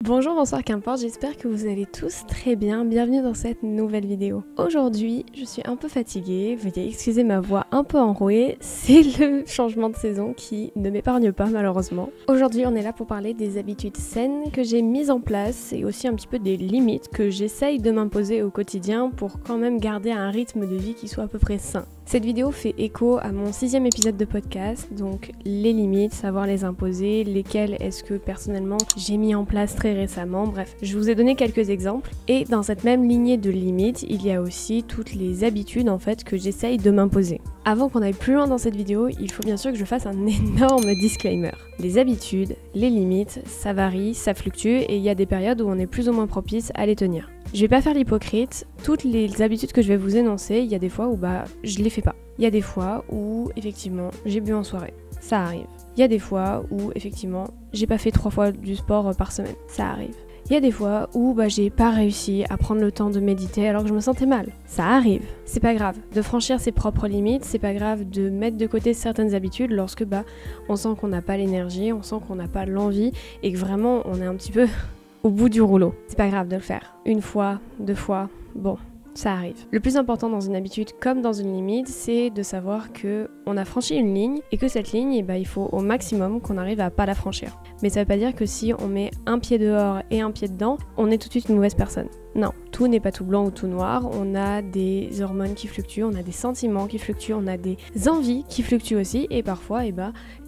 Bonjour, bonsoir, qu'importe, j'espère que vous allez tous très bien, bienvenue dans cette nouvelle vidéo. Aujourd'hui, je suis un peu fatiguée, veuillez excuser ma voix un peu enrouée, c'est le changement de saison qui ne m'épargne pas malheureusement. Aujourd'hui, on est là pour parler des habitudes saines que j'ai mises en place et aussi un petit peu des limites que j'essaye de m'imposer au quotidien pour quand même garder un rythme de vie qui soit à peu près sain. Cette vidéo fait écho à mon 6e épisode de podcast, donc les limites, savoir les imposer, lesquelles est-ce que personnellement j'ai mis en place très récemment, bref, je vous ai donné quelques exemples. Et dans cette même lignée de limites, il y a aussi toutes les habitudes en fait que j'essaye de m'imposer. Avant qu'on aille plus loin dans cette vidéo, il faut bien sûr que je fasse un énorme disclaimer. Les habitudes, les limites, ça varie, ça fluctue et il y a des périodes où on est plus ou moins propice à les tenir. Je vais pas faire l'hypocrite, toutes les habitudes que je vais vous énoncer, il y a des fois où je les fais pas. Il y a des fois où effectivement j'ai bu en soirée, ça arrive. Il y a des fois où effectivement j'ai pas fait 3 fois du sport par semaine, ça arrive. Il y a des fois où j'ai pas réussi à prendre le temps de méditer alors que je me sentais mal. Ça arrive. C'est pas grave de franchir ses propres limites, c'est pas grave de mettre de côté certaines habitudes lorsque on sent qu'on n'a pas l'énergie, on sent qu'on n'a pas l'envie et que vraiment on est un petit peu au bout du rouleau. C'est pas grave de le faire. 1 fois, 2 fois, bon, ça arrive. Le plus important dans une habitude comme dans une limite, c'est de savoir que on a franchi une ligne et que cette ligne, il faut au maximum qu'on arrive à pas la franchir. Mais ça veut pas dire que si on met un pied dehors et un pied dedans, on est tout de suite une mauvaise personne. Non, tout n'est pas tout blanc ou tout noir, on a des hormones qui fluctuent, on a des sentiments qui fluctuent, on a des envies qui fluctuent aussi et parfois,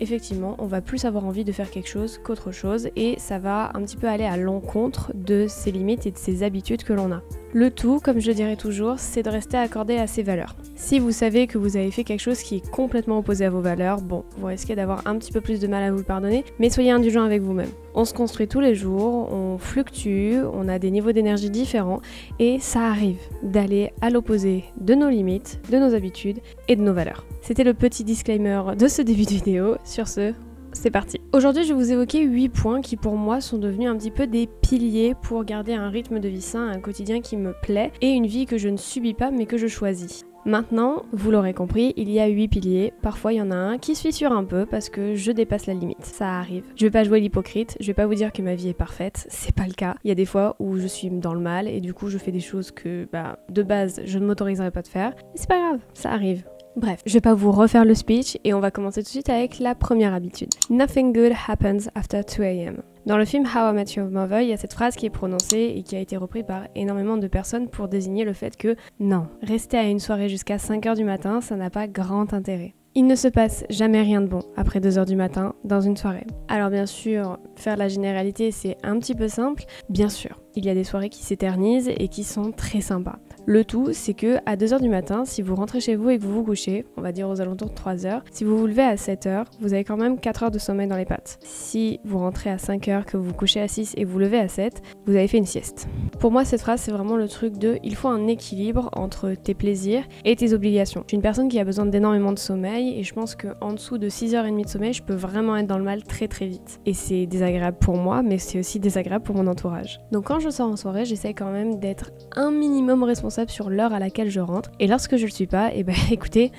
effectivement, on va plus avoir envie de faire quelque chose qu'autre chose et ça va un petit peu aller à l'encontre de ses limites et de ses habitudes que l'on a. Le tout, comme je dirais toujours, c'est de rester accordé à ses valeurs. Si vous savez que vous avez fait quelque chose qui est complètement opposé à vos valeurs, vous risquez d'avoir un petit peu plus de mal à vous le pardonner, mais soyez indulgent avec vous-même. On se construit tous les jours, on fluctue, on a des niveaux d'énergie différents et ça arrive d'aller à l'opposé de nos limites, de nos habitudes et de nos valeurs. C'était le petit disclaimer de ce début de vidéo. Sur ce, c'est parti. Aujourd'hui, je vais vous évoquer 8 points qui pour moi sont devenus un petit peu des piliers pour garder un rythme de vie sain, un quotidien qui me plaît et une vie que je ne subis pas mais que je choisis. Maintenant, vous l'aurez compris, il y a 8 piliers, parfois il y en a un qui se fissure un peu parce que je dépasse la limite, ça arrive. Je vais pas jouer l'hypocrite, je vais pas vous dire que ma vie est parfaite, c'est pas le cas. Il y a des fois où je suis dans le mal et du coup je fais des choses que de base je ne m'autoriserais pas de faire, mais c'est pas grave, ça arrive. Bref, je vais pas vous refaire le speech et on va commencer tout de suite avec la première habitude. Nothing good happens after 2 a.m. Dans le film How I Met Your Mother, il y a cette phrase qui est prononcée et qui a été reprise par énormément de personnes pour désigner le fait que non, rester à une soirée jusqu'à 5h du matin, ça n'a pas grand intérêt. Il ne se passe jamais rien de bon après 2h du matin dans une soirée. Alors bien sûr, faire la généralité c'est un petit peu simple. Bien sûr, il y a des soirées qui s'éternisent et qui sont très sympas. Le tout, c'est que à 2h du matin, si vous rentrez chez vous et que vous vous couchez, on va dire aux alentours de 3h, si vous vous levez à 7h, vous avez quand même 4 heures de sommeil dans les pattes. Si vous rentrez à 5h, que vous vous couchez à 6 et vous levez à 7, vous avez fait une sieste. Pour moi, cette phrase, c'est vraiment le truc de il faut un équilibre entre tes plaisirs et tes obligations. Je suis une personne qui a besoin d'énormément de sommeil et je pense qu'en dessous de 6h30 de sommeil, je peux vraiment être dans le mal très très vite. Et c'est désagréable pour moi, mais c'est aussi désagréable pour mon entourage. Donc quand je sors en soirée, j'essaie quand même d'être un minimum responsable sur l'heure à laquelle je rentre. Et lorsque je le suis pas, écoutez,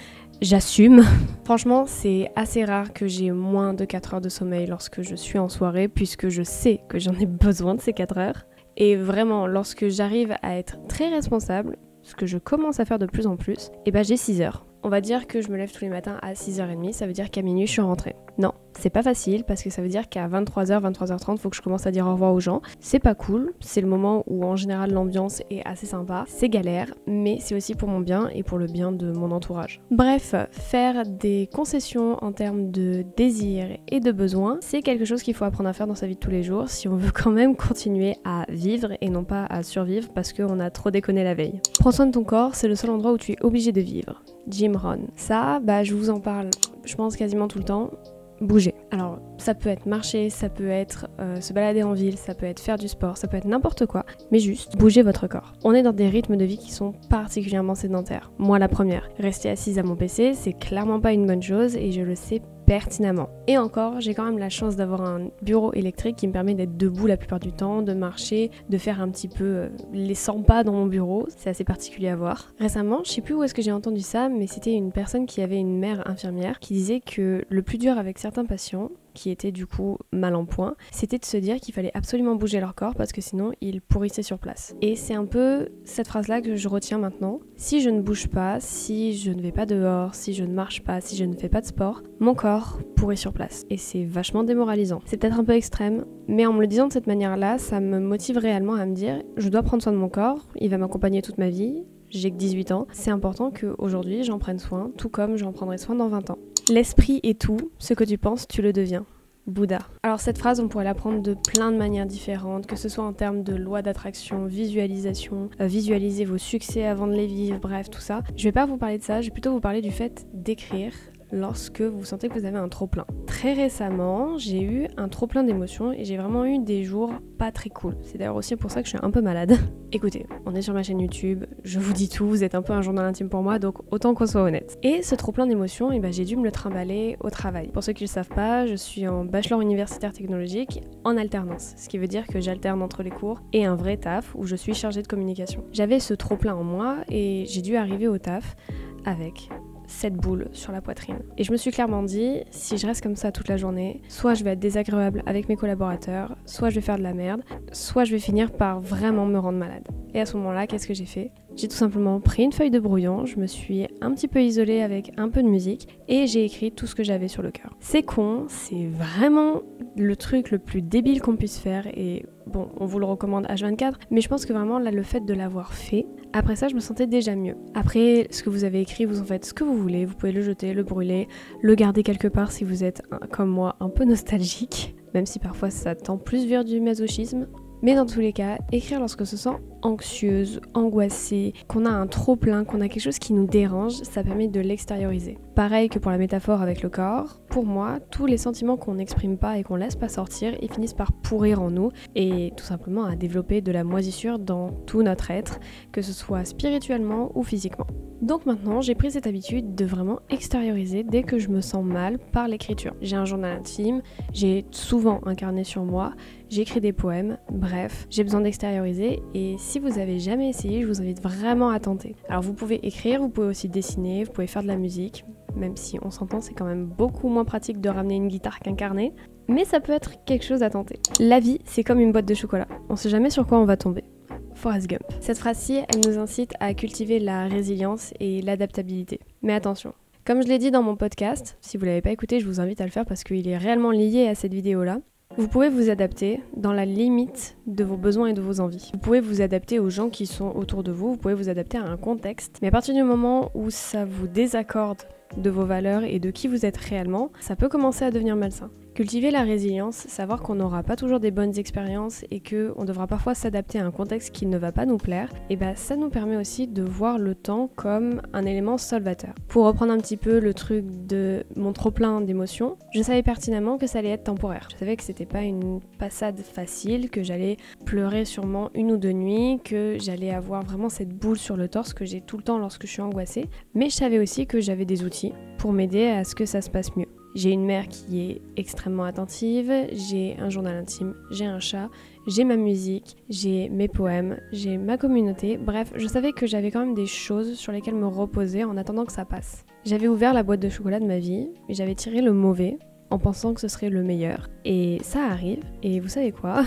j'assume. Franchement, c'est assez rare que j'ai moins de 4 heures de sommeil lorsque je suis en soirée, puisque je sais que j'en ai besoin de ces 4 heures. Et vraiment, lorsque j'arrive à être très responsable, ce que je commence à faire de plus en plus, j'ai 6 heures. On va dire que je me lève tous les matins à 6h30, ça veut dire qu'à minuit je suis rentrée. Non, c'est pas facile parce que ça veut dire qu'à 23h, 23h30, faut que je commence à dire au revoir aux gens. C'est pas cool, c'est le moment où en général l'ambiance est assez sympa, c'est galère, mais c'est aussi pour mon bien et pour le bien de mon entourage. Bref, faire des concessions en termes de désirs et de besoins, c'est quelque chose qu'il faut apprendre à faire dans sa vie de tous les jours si on veut quand même continuer à vivre et non pas à survivre parce qu'on a trop déconné la veille. Prends soin de ton corps, c'est le seul endroit où tu es obligé de vivre. Jim Rohn. Ça, je vous en parle, je pense quasiment tout le temps. Bouger. Alors, ça peut être marcher, ça peut être se balader en ville, ça peut être faire du sport, ça peut être n'importe quoi, mais juste bouger votre corps. On est dans des rythmes de vie qui sont particulièrement sédentaires. Moi, la première. Rester assise à mon PC, c'est clairement pas une bonne chose et je le sais pertinemment. Et encore, j'ai quand même la chance d'avoir un bureau électrique qui me permet d'être debout la plupart du temps, de marcher, de faire un petit peu les 100 pas dans mon bureau. C'est assez particulier à voir. Récemment, je sais plus où est-ce que j'ai entendu ça, mais c'était une personne qui avait une mère infirmière qui disait que le plus dur avec certains patients qui étaient du coup mal en point, c'était de se dire qu'il fallait absolument bouger leur corps parce que sinon ils pourrissaient sur place. Et c'est un peu cette phrase-là que je retiens maintenant. Si je ne bouge pas, si je ne vais pas dehors, si je ne marche pas, si je ne fais pas de sport, mon corps pourrit sur place. Et c'est vachement démoralisant. C'est peut-être un peu extrême, mais en me le disant de cette manière-là, ça me motive réellement à me dire je dois prendre soin de mon corps, il va m'accompagner toute ma vie. J'ai que 18 ans, c'est important qu'aujourd'hui j'en prenne soin, tout comme j'en prendrai soin dans 20 ans. L'esprit est tout, ce que tu penses, tu le deviens. Bouddha. Alors cette phrase, on pourrait la prendre de plein de manières différentes, que ce soit en termes de loi d'attraction, visualisation, visualiser vos succès avant de les vivre, bref, tout ça. Je vais pas vous parler de ça, je vais plutôt vous parler du fait d'écrire lorsque vous sentez que vous avez un trop-plein. Très récemment, j'ai eu un trop-plein d'émotions et j'ai vraiment eu des jours pas très cool. C'est d'ailleurs aussi pour ça que je suis un peu malade. Écoutez, on est sur ma chaîne YouTube, je vous dis tout, vous êtes un peu un journal intime pour moi, donc autant qu'on soit honnête. Et ce trop-plein d'émotions, j'ai dû me le trimballer au travail. Pour ceux qui le savent pas, je suis en bachelor universitaire technologique en alternance, ce qui veut dire que j'alterne entre les cours et un vrai taf où je suis chargée de communication. J'avais ce trop-plein en moi et j'ai dû arriver au taf avec cette boule sur la poitrine. Et je me suis clairement dit, si je reste comme ça toute la journée, soit je vais être désagréable avec mes collaborateurs, soit je vais faire de la merde, soit je vais finir par vraiment me rendre malade. Et à ce moment-là, qu'est-ce que j'ai fait ? J'ai tout simplement pris une feuille de brouillon, je me suis un petit peu isolée avec un peu de musique et j'ai écrit tout ce que j'avais sur le cœur. C'est con, c'est vraiment le truc le plus débile qu'on puisse faire et bon, on vous le recommande H24, mais je pense que vraiment là, le fait de l'avoir fait, après ça, je me sentais déjà mieux. Après, ce que vous avez écrit, vous en faites ce que vous voulez, vous pouvez le jeter, le brûler, le garder quelque part si vous êtes, comme moi, un peu nostalgique, même si parfois ça tend plus vers du masochisme. Mais dans tous les cas, écrire lorsque on se sent anxieuse, angoissée, qu'on a un trop-plein, qu'on a quelque chose qui nous dérange, ça permet de l'extérioriser. Pareil que pour la métaphore avec le corps, pour moi, tous les sentiments qu'on n'exprime pas et qu'on laisse pas sortir, ils finissent par pourrir en nous et tout simplement à développer de la moisissure dans tout notre être, que ce soit spirituellement ou physiquement. Donc maintenant, j'ai pris cette habitude de vraiment extérioriser dès que je me sens mal par l'écriture. J'ai un journal intime, j'ai souvent un carnet sur moi, j'écris des poèmes, bref, j'ai besoin d'extérioriser et si vous avez jamais essayé, je vous invite vraiment à tenter. Alors vous pouvez écrire, vous pouvez aussi dessiner, vous pouvez faire de la musique, même si on s'entend, c'est quand même beaucoup moins pratique de ramener une guitare qu'un carnet, mais ça peut être quelque chose à tenter. La vie, c'est comme une boîte de chocolat, on sait jamais sur quoi on va tomber. Forrest Gump. Cette phrase-ci, elle nous incite à cultiver la résilience et l'adaptabilité. Mais attention, comme je l'ai dit dans mon podcast, si vous ne l'avez pas écouté, je vous invite à le faire parce qu'il est réellement lié à cette vidéo-là. Vous pouvez vous adapter dans la limite de vos besoins et de vos envies. Vous pouvez vous adapter aux gens qui sont autour de vous, vous pouvez vous adapter à un contexte, mais à partir du moment où ça vous désaccorde de vos valeurs et de qui vous êtes réellement, ça peut commencer à devenir malsain. Cultiver la résilience, savoir qu'on n'aura pas toujours des bonnes expériences et qu'on devra parfois s'adapter à un contexte qui ne va pas nous plaire, et ça nous permet aussi de voir le temps comme un élément salvateur. Pour reprendre un petit peu le truc de mon trop-plein d'émotions, je savais pertinemment que ça allait être temporaire. Je savais que c'était pas une passade facile, que j'allais pleurer sûrement 1 ou 2 nuits, que j'allais avoir vraiment cette boule sur le torse que j'ai tout le temps lorsque je suis angoissée, mais je savais aussi que j'avais des outils pour m'aider à ce que ça se passe mieux. J'ai une mère qui est extrêmement attentive, j'ai un journal intime, j'ai un chat, j'ai ma musique, j'ai mes poèmes, j'ai ma communauté. Bref, je savais que j'avais quand même des choses sur lesquelles me reposer en attendant que ça passe. J'avais ouvert la boîte de chocolat de ma vie et j'avais tiré le mauvais en pensant que ce serait le meilleur. Et ça arrive, et vous savez quoi ?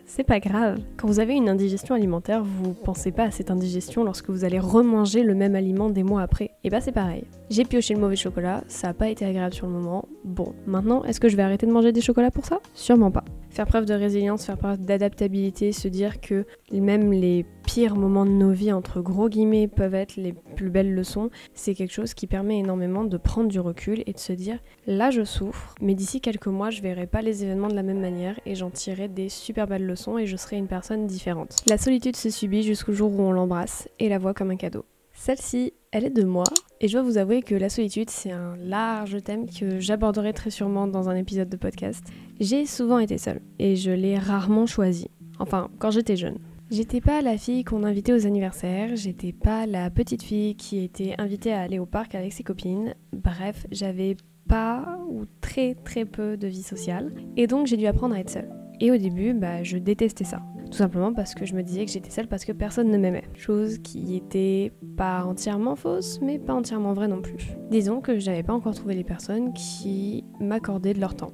C'est pas grave. Quand vous avez une indigestion alimentaire, vous pensez pas à cette indigestion lorsque vous allez remanger le même aliment des mois après. Et c'est pareil. J'ai pioché le mauvais chocolat, ça a pas été agréable sur le moment. Bon, maintenant, est-ce que je vais arrêter de manger des chocolats pour ça ? Sûrement pas. Faire preuve de résilience, faire preuve d'adaptabilité, se dire que même les pires moments de nos vies, entre gros guillemets, peuvent être les plus belles leçons, c'est quelque chose qui permet énormément de prendre du recul et de se dire là je souffre, mais d'ici quelques mois je verrai pas les événements de la même manière et j'en tirerai des super belles leçons et je serai une personne différente. La solitude se subit jusqu'au jour où on l'embrasse et la voit comme un cadeau. Celle-ci, elle est de moi, et je dois vous avouer que la solitude, c'est un large thème que j'aborderai très sûrement dans un épisode de podcast. J'ai souvent été seule, et je l'ai rarement choisi. Enfin, quand j'étais jeune. J'étais pas la fille qu'on invitait aux anniversaires, j'étais pas la petite fille qui était invitée à aller au parc avec ses copines. Bref, j'avais pas ou très peu de vie sociale, et donc j'ai dû apprendre à être seule. Et au début, je détestais ça. Tout simplement parce que je me disais que j'étais seule parce que personne ne m'aimait. Chose qui était pas entièrement fausse, mais pas entièrement vraie non plus. Disons que j'avais pas encore trouvé les personnes qui m'accordaient de leur temps.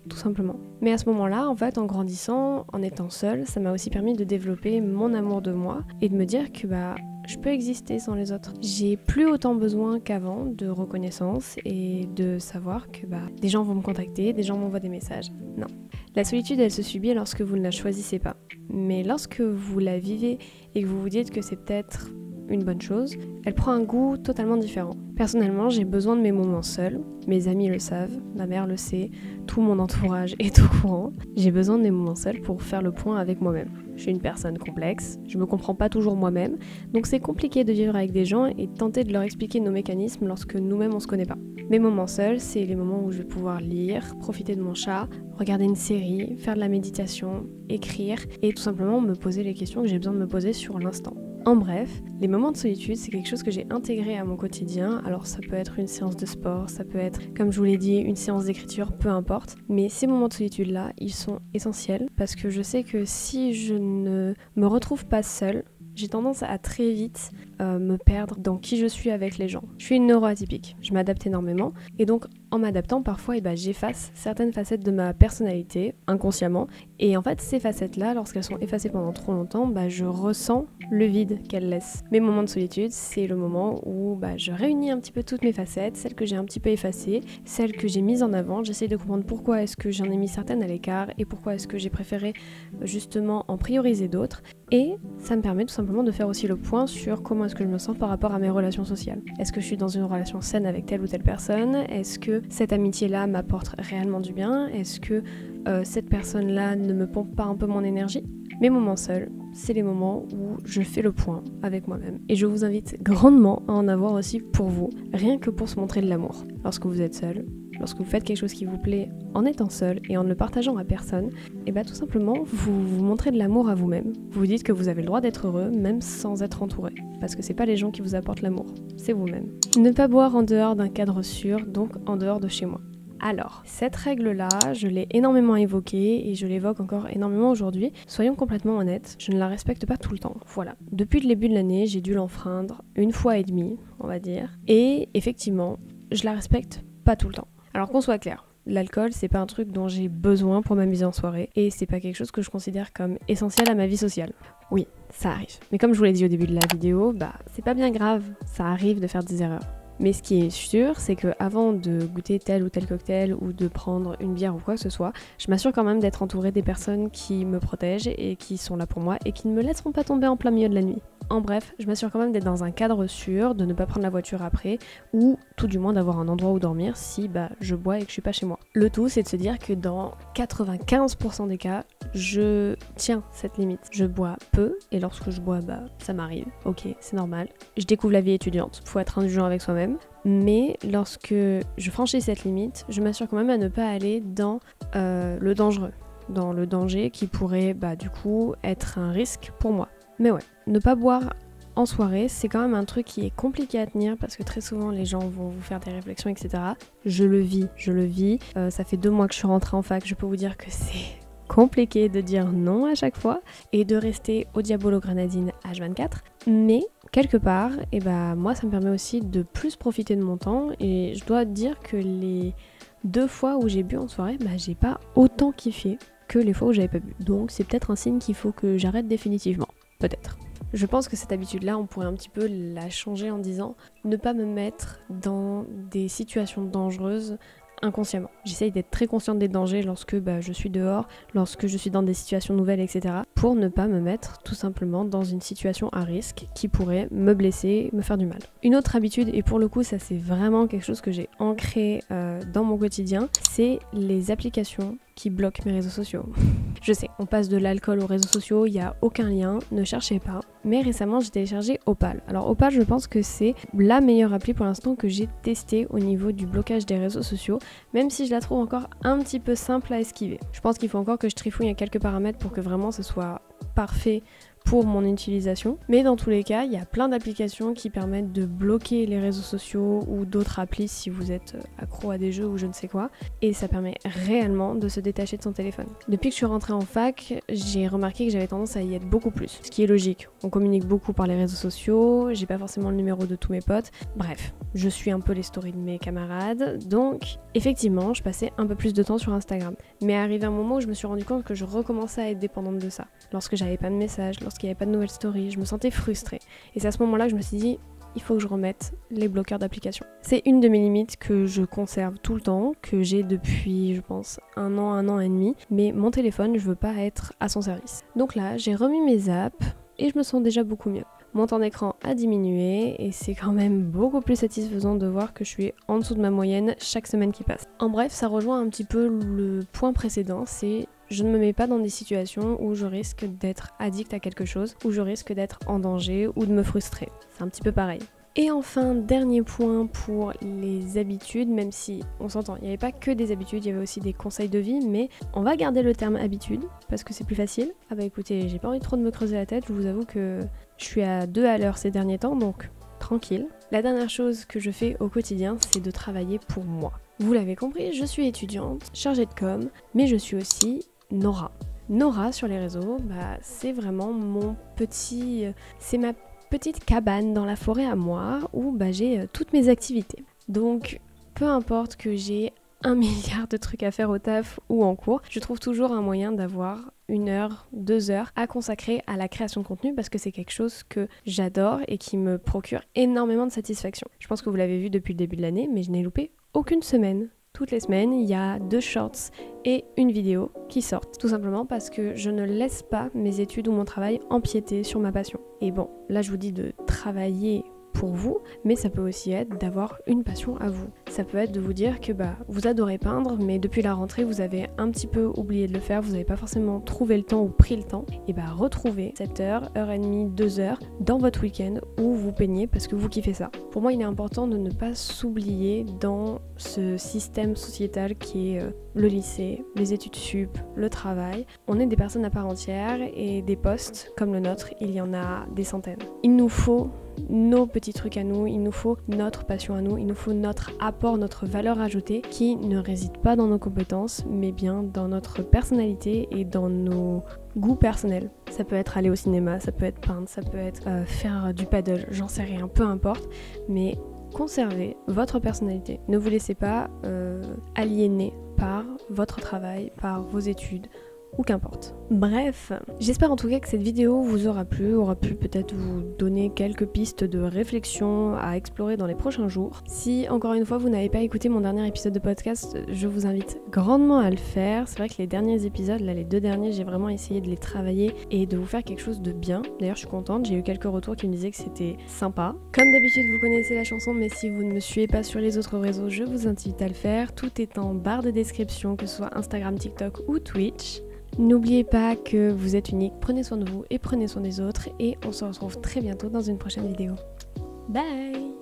tout simplement. Mais à ce moment-là, en fait, en grandissant, en étant seule, ça m'a aussi permis de développer mon amour de moi et de me dire que je peux exister sans les autres. J'ai plus autant besoin qu'avant de reconnaissance et de savoir que des gens vont me contacter, des gens m'envoient des messages. Non. La solitude, elle se subit lorsque vous ne la choisissez pas. Mais lorsque vous la vivez et que vous vous dites que c'est peut-être une bonne chose, elle prend un goût totalement différent. Personnellement, j'ai besoin de mes moments seuls. Mes amis le savent, ma mère le sait, tout mon entourage est au courant. J'ai besoin de mes moments seuls pour faire le point avec moi-même. Je suis une personne complexe, je me comprends pas toujours moi-même, donc c'est compliqué de vivre avec des gens et de tenter de leur expliquer nos mécanismes lorsque nous-mêmes on se connaît pas. Mes moments seuls, c'est les moments où je vais pouvoir lire, profiter de mon chat, regarder une série, faire de la méditation, écrire et tout simplement me poser les questions que j'ai besoin de me poser sur l'instant. En bref, les moments de solitude, c'est quelque chose que j'ai intégré à mon quotidien. Alors ça peut être une séance de sport, ça peut être, comme je vous l'ai dit, une séance d'écriture, peu importe. Mais ces moments de solitude-là, ils sont essentiels parce que je sais que si je ne me retrouve pas seule, j'ai tendance à très vite me perdre dans qui je suis avec les gens. Je suis une neuroatypique, je m'adapte énormément et donc en m'adaptant parfois j'efface certaines facettes de ma personnalité inconsciemment et en fait ces facettes-là, lorsqu'elles sont effacées pendant trop longtemps, je ressens le vide qu'elles laissent. Mes moments de solitude, c'est le moment où je réunis un petit peu toutes mes facettes, celles que j'ai un petit peu effacées, celles que j'ai mises en avant, j'essaie de comprendre pourquoi est-ce que j'en ai mis certaines à l'écart et pourquoi est-ce que j'ai préféré justement en prioriser d'autres et ça me permet tout simplement de faire aussi le point sur comment est-ce que je me sens par rapport à mes relations sociales. Est-ce que je suis dans une relation saine avec telle ou telle personne? Est-ce que cette amitié-là m'apporte réellement du bien? Est-ce que cette personne-là ne me pompe pas un peu mon énergie? Mes moments seuls, c'est les moments où je fais le point avec moi-même. Et je vous invite grandement à en avoir aussi pour vous, rien que pour se montrer de l'amour. Lorsque vous êtes seul, lorsque vous faites quelque chose qui vous plaît en étant seul et en ne le partageant à personne, tout simplement, vous montrez de l'amour à vous-même. Vous vous dites que vous avez le droit d'être heureux, même sans être entouré. Parce que c'est pas les gens qui vous apportent l'amour, c'est vous-même. Ne pas boire en dehors d'un cadre sûr, donc en dehors de chez moi. Alors, cette règle-là, je l'ai énormément évoquée et je l'évoque encore énormément aujourd'hui. Soyons complètement honnêtes, je ne la respecte pas tout le temps. Voilà. Depuis le début de l'année, j'ai dû l'enfreindre une fois et demie, on va dire. Et effectivement, je la respecte pas tout le temps. Alors qu'on soit clair, l'alcool, c'est pas un truc dont j'ai besoin pour m'amuser en soirée et c'est pas quelque chose que je considère comme essentiel à ma vie sociale. Oui, ça arrive. Mais comme je vous l'ai dit au début de la vidéo, c'est pas bien grave, ça arrive de faire des erreurs. Mais ce qui est sûr, c'est que avant de goûter tel ou tel cocktail ou de prendre une bière ou quoi que ce soit, je m'assure quand même d'être entourée des personnes qui me protègent et qui sont là pour moi et qui ne me laisseront pas tomber en plein milieu de la nuit. En bref, je m'assure quand même d'être dans un cadre sûr, de ne pas prendre la voiture après, ou tout du moins d'avoir un endroit où dormir si je bois et que je suis pas chez moi. Le tout, c'est de se dire que dans 95% des cas, je tiens cette limite. Je bois peu, et lorsque je bois, ça m'arrive, ok, c'est normal. Je découvre la vie étudiante, faut être indulgent avec soi-même, mais lorsque je franchis cette limite, je m'assure quand même à ne pas aller dans le dangereux, dans le danger qui pourrait du coup être un risque pour moi. Mais ouais, ne pas boire en soirée, c'est quand même un truc qui est compliqué à tenir parce que très souvent les gens vont vous faire des réflexions, etc. Je le vis. Ça fait 2 mois que je suis rentrée en fac, je peux vous dire que c'est compliqué de dire non à chaque fois et de rester au diabolo grenadine H24. Mais quelque part, moi ça me permet aussi de plus profiter de mon temps et je dois dire que les 2 fois où j'ai bu en soirée, j'ai pas autant kiffé que les fois où j'avais pas bu. Donc c'est peut-être un signe qu'il faut que j'arrête définitivement. Peut-être. Je pense que cette habitude-là, on pourrait un petit peu la changer en disant ne pas me mettre dans des situations dangereuses inconsciemment. J'essaye d'être très consciente des dangers lorsque je suis dehors, lorsque je suis dans des situations nouvelles, etc. pour ne pas me mettre tout simplement dans une situation à risque qui pourrait me blesser, me faire du mal. Une autre habitude, et pour le coup ça c'est vraiment quelque chose que j'ai ancré dans mon quotidien, c'est les applications qui bloquent mes réseaux sociaux. Je sais, on passe de l'alcool aux réseaux sociaux, il n'y a aucun lien, ne cherchez pas. Mais récemment, j'ai téléchargé Opal. Alors Opal, je pense que c'est la meilleure appli pour l'instant que j'ai testée au niveau du blocage des réseaux sociaux, même si je la trouve encore un petit peu simple à esquiver. Je pense qu'il faut encore que je trifouille à quelques paramètres pour que vraiment ce soit parfait pour mon utilisation. Mais dans tous les cas, il y a plein d'applications qui permettent de bloquer les réseaux sociaux ou d'autres applis si vous êtes accro à des jeux ou je ne sais quoi. Et ça permet réellement de se détacher de son téléphone. Depuis que je suis rentrée en fac, j'ai remarqué que j'avais tendance à y être beaucoup plus. Ce qui est logique. On communique beaucoup par les réseaux sociaux, j'ai pas forcément le numéro de tous mes potes. Bref, je suis un peu les stories de mes camarades. Donc, effectivement, je passais un peu plus de temps sur Instagram. Mais arrivé un moment où je me suis rendu compte que je recommençais à être dépendante de ça. Lorsque j'avais pas de messages, lorsqu'il n'y avait pas de nouvelles stories, je me sentais frustrée. Et c'est à ce moment-là que je me suis dit, il faut que je remette les bloqueurs d'applications. C'est une de mes limites que je conserve tout le temps, que j'ai depuis, je pense, un an et demi. Mais mon téléphone, je veux pas être à son service. Donc là, j'ai remis mes apps et je me sens déjà beaucoup mieux. Mon temps d'écran a diminué et c'est quand même beaucoup plus satisfaisant de voir que je suis en dessous de ma moyenne chaque semaine qui passe. En bref, ça rejoint un petit peu le point précédent, c'est je ne me mets pas dans des situations où je risque d'être addict à quelque chose, où je risque d'être en danger ou de me frustrer. C'est un petit peu pareil. Et enfin, dernier point pour les habitudes, même si on s'entend, il n'y avait pas que des habitudes, il y avait aussi des conseils de vie, mais on va garder le terme habitude parce que c'est plus facile. Ah bah écoutez, j'ai pas envie trop de me creuser la tête, je vous avoue que je suis à 2 à l'heure ces derniers temps, donc tranquille. La dernière chose que je fais au quotidien, c'est de travailler pour moi. Vous l'avez compris, je suis étudiante, chargée de com, mais je suis aussi Nora. Nora sur les réseaux, c'est vraiment mon petit... c'est ma petite cabane dans la forêt à moi où j'ai toutes mes activités. Donc peu importe que j'ai 1 milliard de trucs à faire au taf ou en cours, je trouve toujours un moyen d'avoir 1 heure, 2 heures à consacrer à la création de contenu parce que c'est quelque chose que j'adore et qui me procure énormément de satisfaction. Je pense que vous l'avez vu depuis le début de l'année, mais je n'ai loupé aucune semaine. Toutes les semaines, il y a 2 shorts et une vidéo qui sortent. Tout simplement parce que je ne laisse pas mes études ou mon travail empiéter sur ma passion. Et bon, là je vous dis de travailler pour vous, mais ça peut aussi être d'avoir une passion à vous. Ça peut être de vous dire que vous adorez peindre, mais depuis la rentrée vous avez un petit peu oublié de le faire, vous n'avez pas forcément trouvé le temps ou pris le temps, et retrouvez cette heure et demie, 2 heures dans votre week-end où vous peignez parce que vous kiffez ça. Pour moi il est important de ne pas s'oublier dans ce système sociétal qui est le lycée, les études sup, le travail. On est des personnes à part entière et des postes comme le nôtre, il y en a des centaines. Il nous faut nos petits trucs à nous, il nous faut notre passion à nous, il nous faut notre apport, notre valeur ajoutée qui ne réside pas dans nos compétences mais bien dans notre personnalité et dans nos goûts personnels. Ça peut être aller au cinéma, ça peut être peindre, ça peut être faire du paddle, j'en sais rien, peu importe, mais conservez votre personnalité. Ne vous laissez pas aliéner par votre travail, par vos études ou qu'importe. Bref, j'espère en tout cas que cette vidéo vous aura plu peut-être vous donner quelques pistes de réflexion à explorer dans les prochains jours. Si encore une fois vous n'avez pas écouté mon dernier épisode de podcast, je vous invite grandement à le faire. C'est vrai que les derniers épisodes, là les 2 derniers, j'ai vraiment essayé de les travailler et de vous faire quelque chose de bien. D'ailleurs je suis contente, j'ai eu quelques retours qui me disaient que c'était sympa. Comme d'habitude vous connaissez la chanson, mais si vous ne me suivez pas sur les autres réseaux, je vous invite à le faire. Tout est en barre de description, que ce soit Instagram, TikTok ou Twitch. N'oubliez pas que vous êtes unique, prenez soin de vous et prenez soin des autres et on se retrouve très bientôt dans une prochaine vidéo. Bye!